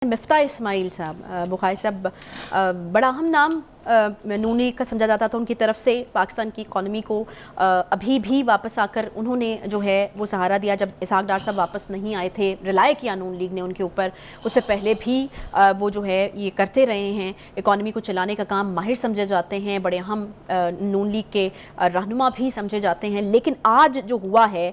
مفتاح اسماعیل صاحب بخاری صاحب بڑا اہم نام نون لیگ کا سمجھا جاتا تھا ان کی طرف سے پاکستان کی اکانومی کو ابھی بھی واپس آ کر انہوں نے جو ہے وہ سہارا دیا جب اسحاق ڈار صاحب واپس نہیں آئے تھے، رلائے کیا نون لیگ نے ان کے اوپر، اس سے پہلے بھی وہ جو ہے یہ کرتے رہے ہیں، اکانومی کو چلانے کا کام ماہر سمجھے جاتے ہیں، بڑے اہم نون لیگ کے رہنما بھی سمجھے جاتے ہیں۔ لیکن آج جو ہوا ہے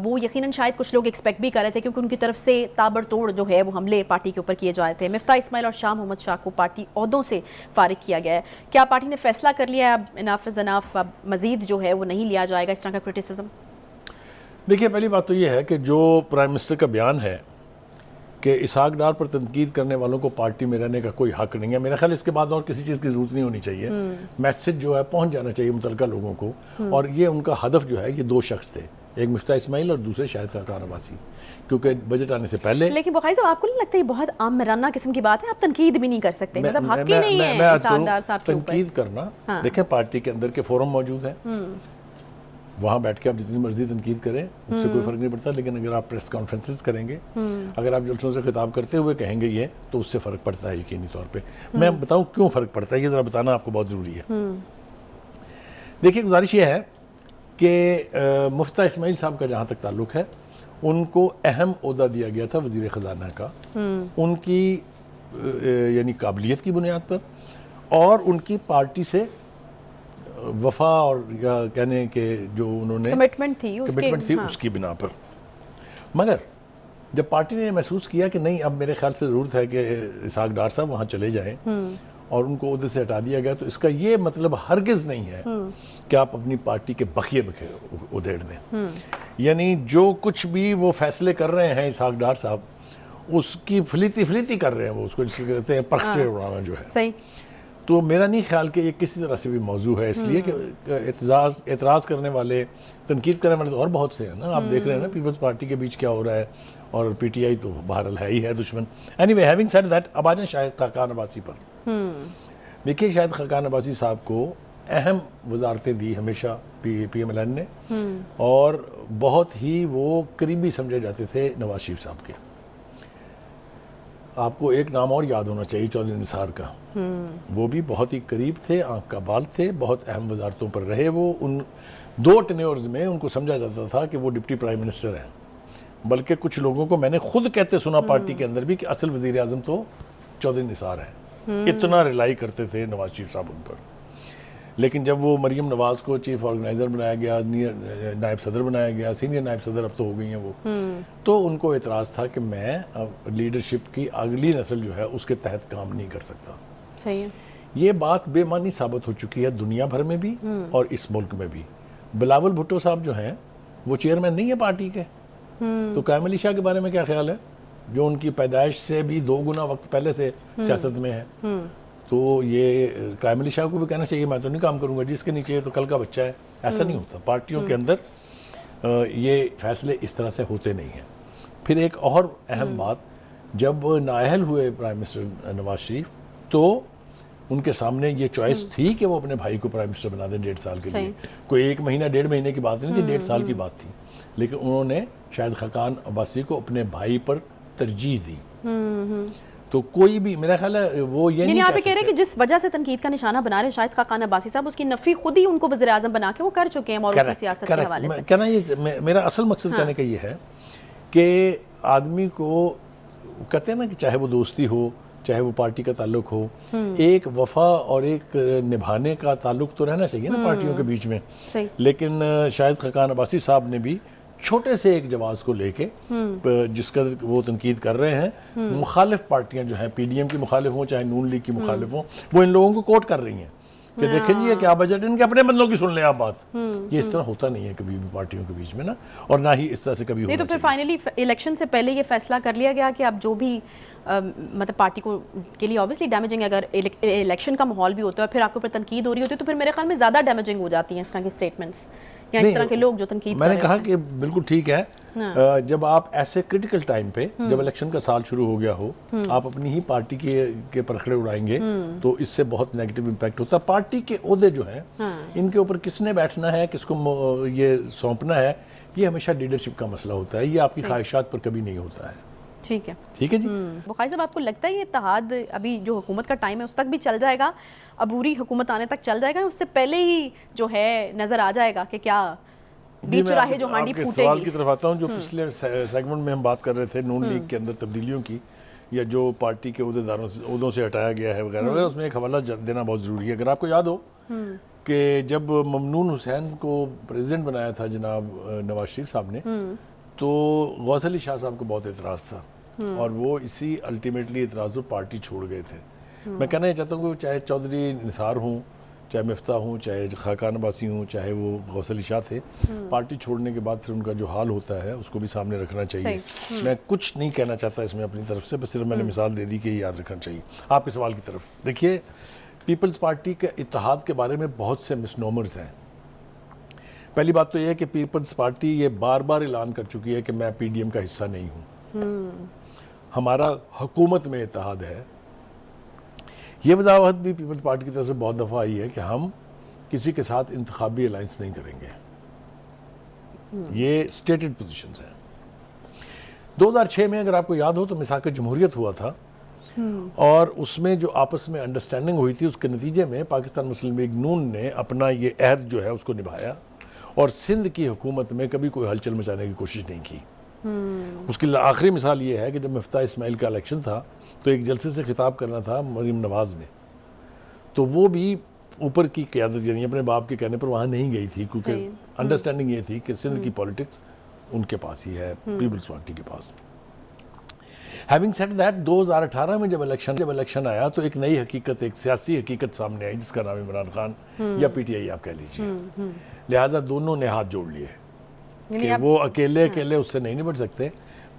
وہ یقیناً شاید کچھ لوگ ایکسپیکٹ بھی کر رہے تھے کیونکہ ان کی طرف سے تابڑ توڑ جو ہے وہ حملے پارٹی کے اوپر کیے جا رہے تھے۔ مفتاح اسماعیل اور شاہ محمد شاہ کو پارٹی عہدوں سے فارغ کیا گیا ہے، کیا پارٹی نے فیصلہ کر لیا ہے اب اناف اب مزید جو ہے وہ نہیں لیا جائے گا اس طرح کا کرٹیسزم؟ دیکھیے، پہلی بات تو یہ ہے کہ جو پرائم منسٹر کا بیان ہے کہ اسحاق ڈار پر تنقید کرنے والوں کو پارٹی میں رہنے کا کوئی حق نہیں ہے، میرا خیال اس کے بعد اور کسی چیز کی ضرورت نہیں ہونی چاہیے۔ میسج جو ہے پہنچ جانا چاہیے متعلقہ لوگوں کو، اور یہ ان کا ہدف جو ہے یہ دو شخص تھے، ایک مفتاح اسماعیل اور دوسرے شاہد خاقان عباسی، کیونکہ بجٹ آنے سے پہلے۔ لیکن بخاری صاحب آپ کو نہیں لگتا یہ بہت عام مرانہ قسم کی بات ہے؟ آپ تنقید بھی نہیں کر سکتے، مطلب حق ہی نہیں ہے اسحاق ڈار صاحب کے اوپر تنقید کرنا۔ دیکھیں، پارٹی کے اندر کے فورم موجود ہیں، وہاں بیٹھ کے آپ جتنی مرضی تنقید کریں اس سے کوئی فرق نہیں پڑتا، لیکن اگر آپ پریس کانفرنسز کریں گے، اگر آپ جلسوں سے خطاب کرتے ہوئے کہیں گے یہ، تو اس سے فرق پڑتا ہے یقینی طور پہ۔ میں بتاؤں کیوں فرق پڑتا ہے، یہ ذرا بتانا آپ کو بہت ضروری ہے۔ دیکھیے، گزارش یہ ہے کہ مفتاح اسماعیل صاحب کا جہاں تک تعلق ہے، ان کو اہم عہدہ دیا گیا تھا وزیر خزانہ کا، ان کی یعنی قابلیت کی بنیاد پر اور ان کی پارٹی سے وفا اور یا کہنے کہ جو انہوں نے کمٹمنٹ تھی اس کی بنا پر۔ مگر جب پارٹی نے محسوس کیا کہ نہیں، اب میرے خیال سے ضرورت ہے کہ اسحاق ڈار صاحب وہاں چلے جائیں اور ان کو عہدے سے ہٹا دیا گیا، تو اس کا یہ مطلب ہرگز نہیں ہے کہ آپ اپنی پارٹی کے بقیے ادھیڑ دیں۔ یعنی جو کچھ بھی وہ فیصلے کر رہے ہیں اسحاق ڈار صاحب، اس کی فلیتی کر رہے ہیں، وہ اس کو جس کو کہتے ہیں پرخچے اڑانا جو ہے۔ صحیح۔ تو میرا نہیں خیال کہ یہ کسی طرح سے بھی موضوع ہے، اس لیے کہ اعتراض کرنے والے، تنقید کرنے والے تو اور بہت سے ہیں نا۔ آپ دیکھ رہے ہیں نا پیپلز پارٹی کے بیچ کیا ہو رہا ہے، اور پی ٹی آئی تو بہرحال ہے ہی ہے دشمن۔ Any way, having said that, اب آ جائیں شاہد خاقان عباسی پر۔ دیکھیے، شاہد خاقان عباسی صاحب کو اہم وزارتیں دی ہمیشہ پی ایم ایل این نے، اور بہت ہی وہ قریبی سمجھے جاتے تھے نواز شریف صاحب کے۔ آپ کو ایک نام اور یاد ہونا چاہیے، چودھری نثار کا، وہ بھی بہت ہی قریب تھے، آنکھ کا بال تھے، بہت اہم وزارتوں پر رہے وہ۔ ان دو ٹینیورز میں ان کو سمجھا جاتا تھا کہ وہ ڈپٹی پرائم منسٹر ہیں، بلکہ کچھ لوگوں کو میں نے خود کہتے سنا پارٹی کے اندر بھی کہ اصل وزیر اعظم تو چودھری نثار ہیں۔ اتنا ریلائی کرتے تھے نواز شریف صاحب ان پر۔ لیکن جب وہ مریم نواز کو چیف آرگنائزر بنایا گیا، نائب صدر بنایا گیا، سینئر نائب صدر اب تو ہو گئی ہیں وہ، تو ان کو اعتراض تھا کہ میں لیڈرشپ کی اگلی نسل جو ہے اس کے تحت کام نہیں کر سکتا۔ صحیح ہے۔ یہ بات بے معنی ثابت ہو چکی ہے دنیا بھر میں بھی اور اس ملک میں بھی۔ بلاول بھٹو صاحب جو ہیں وہ چیئرمین نہیں ہے پارٹی کے، تو قائم علی شاہ کے بارے میں کیا خیال ہے، جو ان کی پیدائش سے بھی 2 گنا وقت پہلے سے سیاست میں ہے؟ تو یہ قائم علی شاہ کو بھی کہنا چاہیے میں تو نہیں کام کروں گا، جس کے نیچے تو کل کا بچہ ہے۔ ایسا نہیں ہوتا پارٹیوں کے اندر، یہ فیصلے اس طرح سے ہوتے نہیں ہیں۔ پھر ایک اور اہم بات، جب نااہل ہوئے پرائم منسٹر نواز شریف، تو ان کے سامنے یہ چوائس تھی کہ وہ اپنے بھائی کو پرائم منسٹر بنا دیں 1.5 سال کے لیے۔ کوئی 1 مہینہ 1.5 مہینے کی بات نہیں تھی، 1.5 سال کی بات تھی، لیکن انہوں نے شاہد خاقان عباسی کو اپنے بھائی پر ترجیح دی۔ تو کوئی بھی میرا خیال ہے وہ یہ نہیں آپ کہہ رہے ہیں کہ جس وجہ سے تنقید کا نشانہ بنا رہے شاہد خاقان عباسی صاحب، اس کی نفی خود ہی ان کو وزیر اعظم بنا کے وہ کر چکے ہیں موروثی سیاست کے حوالے سے۔ کہنا یہ میرا اصل مقصد کہنے کا یہ ہے کہ آدمی کو کہتے ہیں نا کہ چاہے وہ دوستی ہو، چاہے وہ پارٹی کا تعلق ہو، ایک وفا اور ایک نبھانے کا تعلق تو رہنا چاہیے نا پارٹیوں کے بیچ میں۔ لیکن شاہد خاقان عباسی صاحب نے بھی چھوٹے سے ایک جواز کو لے کے، جس کا وہ تنقید کر رہے ہیں، مخالف پارٹیاں جو ہیں، پی ڈی ایم کی مخالف ہوں چاہے نون لیگ کی مخالف ہوں، وہ ان لوگوں کو کوٹ کر رہی ہیں کہ دیکھیں جی یہ کیا بجٹ، ان کے اپنے بندوں کی سن لیں آپ بات۔ یہ اس طرح ہوتا نہیں ہے کبھی بھی پارٹیوں کے بیچ میں نا، اور نہ ہی اس طرح سے کبھی ہونا چاہیے۔ تو پھر فائنلی الیکشن سے پہلے یہ فیصلہ کر لیا گیا کہ اب جو بھی مطلب پارٹی کو کے لیے obviously ڈیمیجنگ، اگر الیکشن کا ماحول بھی ہوتا ہے پھر آپ کے اوپر تنقید ہو رہی ہوتی ہے، تو پھر میرے خیال میں زیادہ ڈیمیجنگ ہو جاتی ہیں اس طرح کی اسٹیٹمنٹس یا اس طرح کے لوگ جو تنقید میں نے کہا کہ بالکل ٹھیک ہے، جب آپ ایسے کرٹیکل ٹائم پہ، جب الیکشن کا سال شروع ہو گیا ہو، آپ اپنی ہی پارٹی کے پرکھڑے اڑائیں گے تو اس سے بہت نیگیٹو امپیکٹ ہوتا ہے۔ پارٹی کے عہدے جو ہیں ان کے اوپر کس نے بیٹھنا ہے، کس کو یہ سونپنا ہے، یہ ہمیشہ لیڈرشپ کا مسئلہ ہوتا ہے، یہ آپ کی خواہشات پر کبھی نہیں ہوتا ہے۔ ٹھیک ہے. ٹھیک ہے جی. بخاری صاحب آپ کو لگتا ہے یہ اتحاد ابھی جو حکومت کا ٹائم ہے اس تک بھی چل جائے گا, عبوری حکومت آنے تک چل جائے گا, اس سے پہلے ہی جو ہے نظر آ جائے گا کہ کیا بیچ چراہے جو ہانڈی پھوٹے گی؟ سوال کی طرف آتا ہوں. جو پچھلے سیگمنٹ میں ہم بات کر رہے تھے نون لیگ کے اندر تبدیلیوں کی, یا جو پارٹی کے عہدوں سے ہٹایا گیا ہے وغیرہ وغیرہ, اس میں ایک حوالہ دینا بہت ضروری ہے. اگر آپ کو یاد ہو کہ جب ممنون حسین کو پریزیڈنٹ بنایا تھا جناب نواز شریف صاحب نے, تو غوث علی شاہ صاحب کو بہت اعتراض تھا, اور وہ اسی الٹیمیٹلی اعتراض پر پارٹی چھوڑ گئے تھے. میں کہنا یہ چاہتا ہوں کہ چاہے چودھری نثار ہوں, چاہے مفتاح ہوں, چاہے خاقان عباسی ہوں, چاہے وہ غوث علی شاہ تھے, پارٹی چھوڑنے کے بعد پھر ان کا جو حال ہوتا ہے اس کو بھی سامنے رکھنا چاہیے. میں کچھ نہیں کہنا چاہتا اس میں اپنی طرف سے, بس صرف میں نے مثال دے دی کہ یاد رکھنا چاہیے. آپ کے سوال کی طرف دیکھیے, پیپلز پارٹی کے اتحاد کے بارے میں بہت سے مسنومرز ہیں. پہلی بات تو یہ ہے کہ پیپلز پارٹی یہ بار بار اعلان کر چکی ہے کہ میں پی ڈی ایم کا حصہ نہیں ہوں, ہمارا حکومت میں اتحاد ہے. یہ وضاحت بھی پیپلز پارٹی کی طرف سے بہت دفعہ آئی ہے کہ ہم کسی کے ساتھ انتخابی الائنس نہیں کریں گے. یہ سٹیٹڈ پوزیشنز ہیں. 2006 میں اگر آپ کو یاد ہو تو میثاق جمہوریت ہوا تھا, اور اس میں جو آپس میں انڈرسٹینڈنگ ہوئی تھی, اس کے نتیجے میں پاکستان مسلم لیگ نون نے اپنا یہ عہد جو ہے اس کو نبھایا, اور سندھ کی حکومت میں کبھی کوئی ہلچل مچانے کی کوشش نہیں کی. اس کی آخری مثال یہ ہے کہ جب مفتاح اسماعیل کا الیکشن تھا تو ایک جلسے سے خطاب کرنا تھا مریم نواز نے, تو وہ بھی اوپر کی قیادت یعنی اپنے باپ کے کہنے پر وہاں نہیں گئی تھی, کیونکہ انڈرسٹینڈنگ یہ تھی کہ سندھ کی پولیٹکس ان کے پاس ہی ہے, پیپلز پارٹی کے پاس. ہیونگ سیڈ دیٹ 2018 میں جب الیکشن آیا تو ایک نئی حقیقت, ایک سیاسی حقیقت سامنے آئی, جس کا نام عمران خان یا پی ٹی آئی آپ کہہ لیجیے. لہٰذا دونوں نے ہاتھ جوڑ لیے کہ وہ اکیلے اس سے نہیں نبٹ سکتے,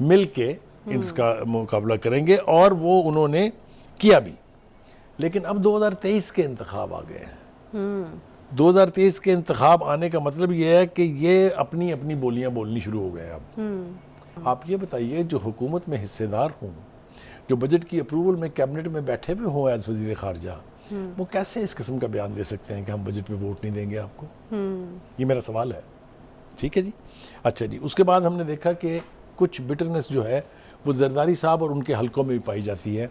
مل کے اس کا مقابلہ کریں گے, اور وہ انہوں نے کیا بھی. لیکن اب 2023 کے انتخاب آ گئے ہیں. 2023 کے انتخاب آنے کا مطلب یہ ہے کہ یہ اپنی اپنی بولیاں بولنی شروع ہو گئے ہیں. اب آپ یہ بتائیے, جو حکومت میں حصے دار ہوں, جو بجٹ کی اپروول میں کیبنٹ میں بیٹھے ہوئے ہوں ایز وزیر خارجہ, وہ کیسے اس قسم کا بیان دے سکتے ہیں کہ ہم بجٹ پہ ووٹ نہیں دیں گے آپ کو؟ یہ میرا سوال ہے. ٹھیک ہے جی. اچھا جی, اس کے بعد ہم نے دیکھا کہ کچھ بٹرنس جو ہے وہ زرداری صاحب اور ان کے حلقوں میں بھی پائی جاتی ہے,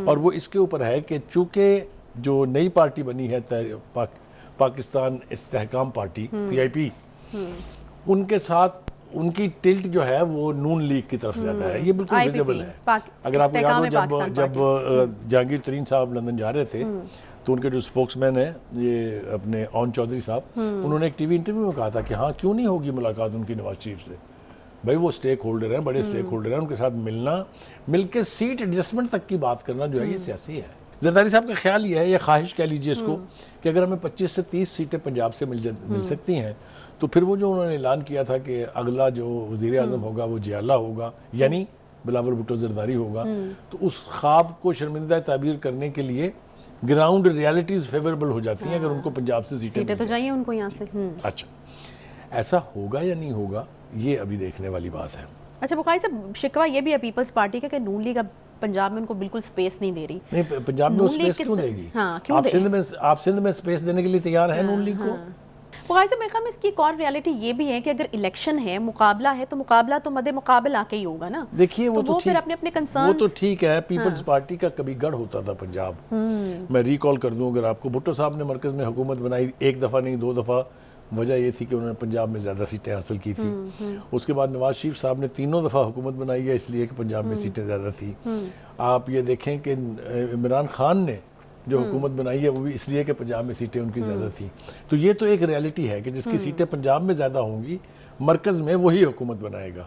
اور وہ اس کے اوپر ہے کہ چونکہ جو نئی پارٹی بنی ہے پاکستان استحکام پارٹی PIP, ان کے ساتھ ان کی ٹلٹ جو ہے وہ نون لیگ کی طرف زیادہ ہے. یہ بالکل ویزیبل ہے. اگر آپ کو یاد ہو جب جہانگیر ترین صاحب لندن جا رہے تھے تو ان کے جو سپوکس مین ہیں یہ اپنے اون چودھری صاحب, انہوں نے ایک ٹی وی انٹرویو میں کہا تھا کہ ہاں کیوں نہیں ہوگی ملاقات ان کی نواز شریف سے. بھائی وہ سٹیک ہولڈر ہیں, بڑے سٹیک ہولڈر ہیں, ان کے ساتھ ملنا, مل کے سیٹ ایڈجسٹمنٹ تک کی بات کرنا جو ہے یہ سیاسی ہے. زرداری صاحب کا خیال یہ ہے, یہ خواہش کہہ لیجیے اس کو, کہ اگر ہمیں 25 سے 30 سیٹیں پنجاب سے مل سکتی ہیں تو پھر وہ جو انہوں نے اعلان کیا تھا کہ اگلا جو وزیر اعظم ہوگا وہ جیالہ ہوگا, یعنی بلاول بھٹو زرداری ہوگا, تو اس خواب کو شرمندہ تعبیر کرنے کے لیے گراؤنڈ ریالٹیز فیوریبل ہو جاتی ہیں اگر ان کو پنجاب سے سیٹیں تو چاہیے ان کو یہاں سے. اچھا, ایسا ہوگا یا نہیں ہوگا یہ ابھی دیکھنے والی بات ہے. اچھا بخاری صاحب, شکوہ یہ بھی ہے پیپلز پارٹی کا کہ نون لیگ اب پنجاب میں ان کو بالکل سپیس نہیں دے رہی. نہیں, پنجاب میں وہ سپیس کیوں دے گی؟ آپ سندھ میں سپیس دینے کے لیے تیار ہیں نون لیگ کو؟ بخاری صاحب میرے خیال میں اس کی ایک اور ریالٹی یہ بھی ہے کہ اگر الیکشن ہے, مقابلہ ہے, تو مقابلہ تو مد مقابل آ کے ہی ہوگا نا. دیکھیے وہ تو پھر اپنے اپنے کنسرن, وہ تو ٹھیک ہے. پیپلز پارٹی کا کبھی گڑھ ہوتا تھا پنجاب. میں ریکال کر دوں اگر آپ کو, بھٹو صاحب نے مرکز میں حکومت بنائی, ایک دفعہ نہیں 2 دفعہ. وجہ یہ تھی کہ انہوں نے پنجاب میں زیادہ سیٹیں حاصل کی تھی. اس کے بعد نواز شریف صاحب نے 3 دفعہ حکومت بنائی ہے, اس لیے کہ پنجاب میں سیٹیں زیادہ تھی. آپ یہ دیکھیں کہ عمران خان نے جو حکومت بنائی ہے وہ بھی اس لیے کہ پنجاب میں سیٹیں ان کی زیادہ تھیں. تو یہ تو ایک ریالٹی ہے کہ جس کی سیٹیں پنجاب میں زیادہ ہوں گی, مرکز میں وہی حکومت بنائے گا.